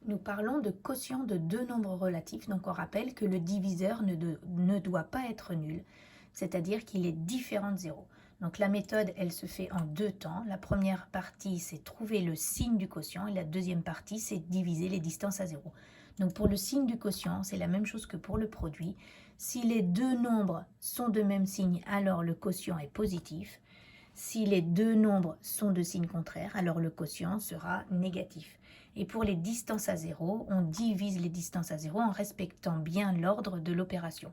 Nous parlons de quotient de deux nombres relatifs, donc on rappelle que le diviseur ne doit pas être nul, c'est-à-dire qu'il est différent de 0. Donc la méthode, elle se fait en deux temps. La première partie, c'est trouver le signe du quotient, et la deuxième partie, c'est diviser les distances à 0. Donc pour le signe du quotient, c'est la même chose que pour le produit. Si les deux nombres sont de même signe, alors le quotient est positif. Si les deux nombres sont de signe contraire, alors le quotient sera négatif. Et pour les distances à 0, on divise les distances à 0 en respectant bien l'ordre de l'opération.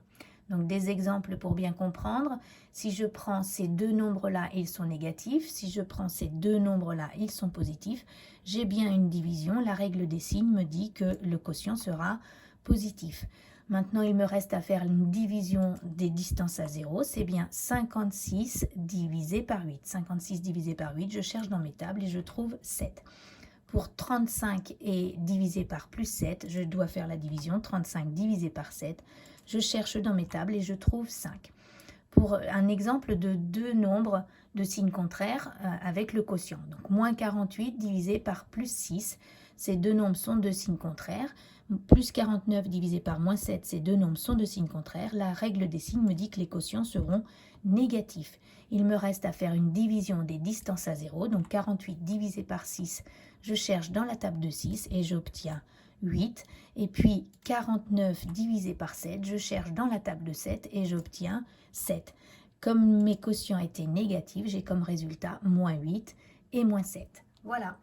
Donc des exemples pour bien comprendre. Si je prends ces deux nombres-là, ils sont négatifs. Si je prends ces deux nombres-là, ils sont positifs. J'ai bien une division. La règle des signes me dit que le quotient sera positif. Maintenant, il me reste à faire une division des distances à 0. C'est bien 56 divisé par 8. 56 divisé par 8, je cherche dans mes tables et je trouve 7. Pour 35 et divisé par plus 7, je dois faire la division. 35 divisé par 7, je cherche dans mes tables et je trouve 5. Pour un exemple de deux nombres de signes contraires avec le quotient. Donc, moins 48 divisé par plus 6, ces deux nombres sont de signes contraires. Plus 49 divisé par moins 7, ces deux nombres sont de signes contraires. La règle des signes me dit que les quotients seront négatifs. Il me reste à faire une division des distances à 0. Donc 48 divisé par 6, je cherche dans la table de 6 et j'obtiens 8. Et puis 49 divisé par 7, je cherche dans la table de 7 et j'obtiens 7. Comme mes quotients étaient négatifs, j'ai comme résultat moins 8 et moins 7. Voilà.